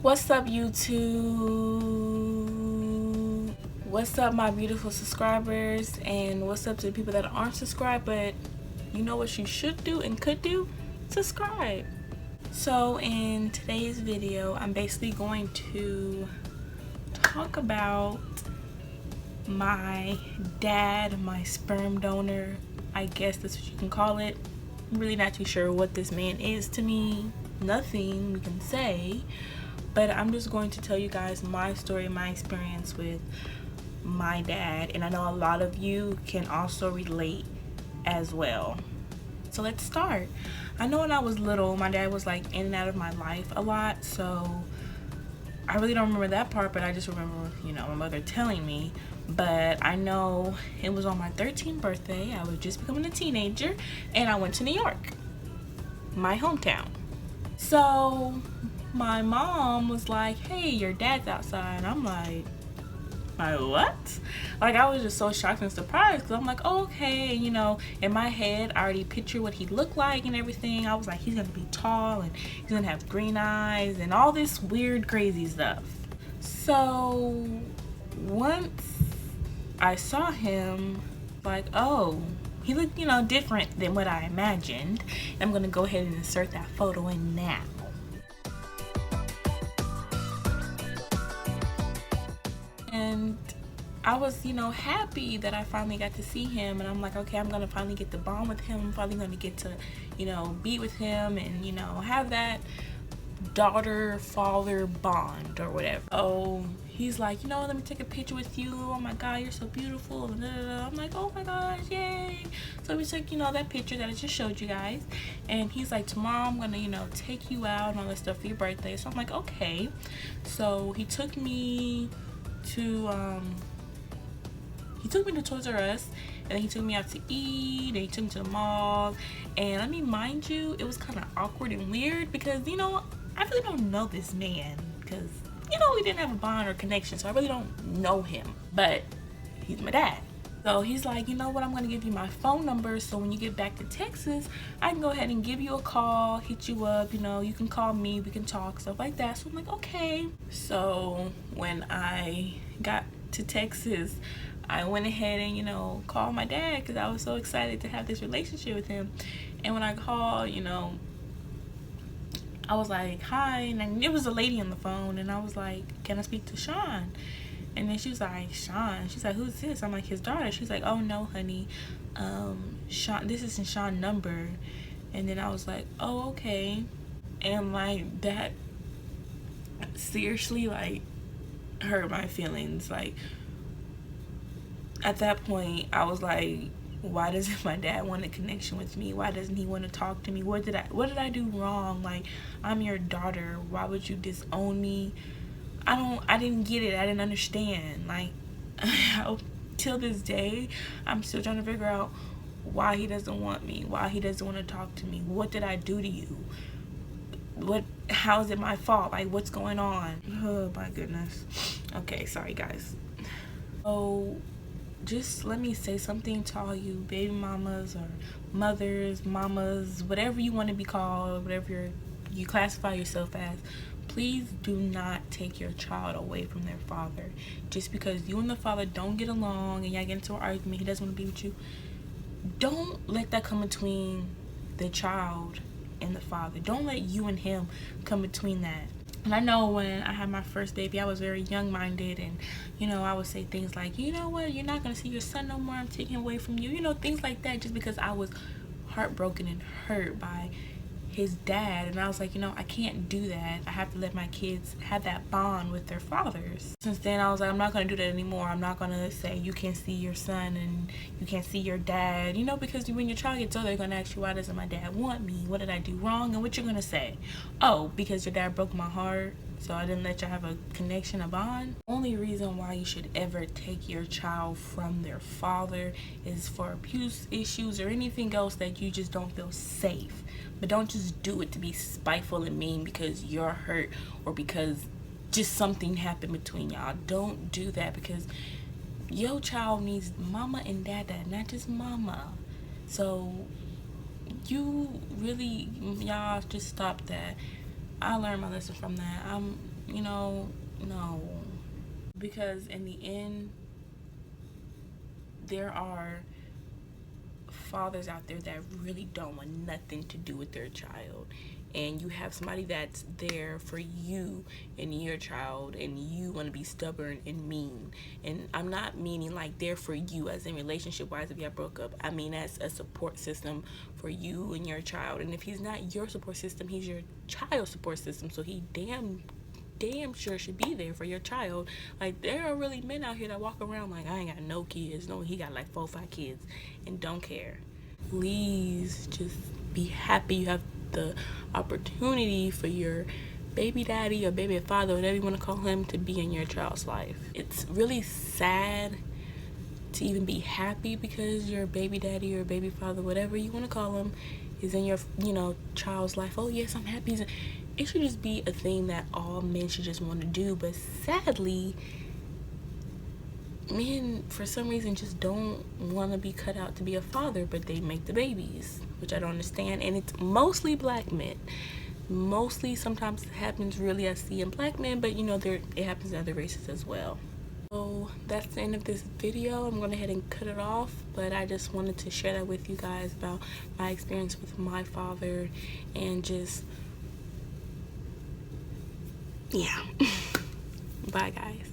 What's up, YouTube? What's up, my beautiful subscribers? And what's up to the people that aren't subscribed, but you know what you should do and could do? Subscribe. So in today's video, I'm basically going to talk about my dad, my sperm donor. I guess that's what you can call it. I'm really not too sure what this man is to me. Nothing we can say. But I'm just going to tell you guys my story, my experience with my dad. And I know a lot of you can also relate as well. So let's start. I know when I was little, my dad was like in and out of my life a lot. So I really don't remember that part, but I just remember, my mother telling me. But I know it was on my 13th birthday. I was just becoming a teenager. And I went to New York, my hometown. So my mom was like, hey, your dad's outside. And I'm like, my what? Like, I was just so shocked and surprised because I'm like, oh, okay, in my head I already pictured what he looked like and everything. I was like, he's gonna be tall and he's gonna have green eyes and all this weird crazy stuff. So once I saw him, like, oh, he looked different than what I imagined. And I'm gonna go ahead and insert that photo in now. And I was, happy that I finally got to see him. And I'm like, okay, I'm going to finally get to bond with him. I'm finally going to get to, be with him and, have that daughter-father bond or whatever. Oh, he's like, let me take a picture with you. Oh my God, you're so beautiful. And I'm like, oh my gosh, yay. So we took, that picture that I just showed you guys. And he's like, tomorrow I'm going to, take you out and all that stuff for your birthday. So I'm like, okay. So he took me to Toys R Us, and then he took me out to eat, and he took me to the mall. And I mean, mind you, it was kind of awkward and weird because I really don't know this man because we didn't have a bond or connection, so I really don't know him, but he's my dad. So he's like, you know what, I'm going to give you my phone number so when you get back to Texas, I can go ahead and give you a call, hit you up, you can call me, we can talk, stuff like that. So I'm like, okay. So when I got to Texas, I went ahead and, called my dad because I was so excited to have this relationship with him. And when I called, I was like, hi, and it was a lady on the phone, and I was like, can I speak to Sean? And then she was like, Sean. She's like, who's this? I'm like, his daughter. She's like, oh no, honey, Sean, this isn't Sean's number. And then I was like, oh, okay. And like that seriously like hurt my feelings. Like at that point I was like, why doesn't my dad want a connection with me? Why doesn't he want to talk to me? What did I do wrong? Like, I'm your daughter. Why would you disown me? I didn't get it. I didn't understand. Like, till this day, I'm still trying to figure out why he doesn't want me, why he doesn't want to talk to me. What did I do to you? How is it my fault? Like, what's going on? Oh my goodness. Okay, sorry guys. So just let me say something to all you baby mamas or mothers, mamas, whatever you want to be called, whatever you classify yourself as. Please do not take your child away from their father. Just because you and the father don't get along and y'all get into an argument, he doesn't want to be with you, don't let that come between the child and the father. Don't let you and him come between that. And I know when I had my first baby, I was very young-minded, and I would say things like, you know what, you're not going to see your son no more, I'm taking him away from you, things like that, just because I was heartbroken and hurt by his dad. And I was like, I can't do that. I have to let my kids have that bond with their fathers. Since then, I was like, I'm not going to do that anymore. I'm not going to say you can't see your son and you can't see your dad, because when your child gets older, they're going to ask you, why doesn't my dad want me? What did I do wrong? And what you're going to say? Oh, because your dad broke my heart, so I didn't let y'all have a connection, a bond. The only reason why you should ever take your child from their father is for abuse issues or anything else that you just don't feel safe. But don't just do it to be spiteful and mean because you're hurt or because just something happened between y'all. Don't do that, because your child needs mama and dada, not just mama. So you really, y'all just stop that. I learned my lesson from that. No. Because in the end, there are fathers out there that really don't want nothing to do with their child, and you have somebody that's there for you and your child, and you want to be stubborn and mean. And I'm not meaning like there for you as in relationship wise if y'all broke up. I mean as a support system for you and your child. And if he's not your support system, he's your child's support system, so he damn sure should be there for your child. Like, there are really men out here that walk around like, I ain't got no kids. No, he got like 4 or 5 kids and don't care. Please just be happy you have the opportunity for your baby daddy or baby father, whatever you want to call him, to be in your child's life. It's really sad to even be happy because your baby daddy or baby father, whatever you want to call him, is in your child's life. Oh yes, I'm happy. It should just be a thing that all men should just want to do. But sadly, men for some reason just don't want to be cut out to be a father, but they make the babies, which I don't understand. And it's mostly black men. Mostly, sometimes it happens really I see in black men, but it happens in other races as well. So that's the end of this video. I'm going to head and cut it off, but I just wanted to share that with you guys about my experience with my father, and just, yeah. Bye guys.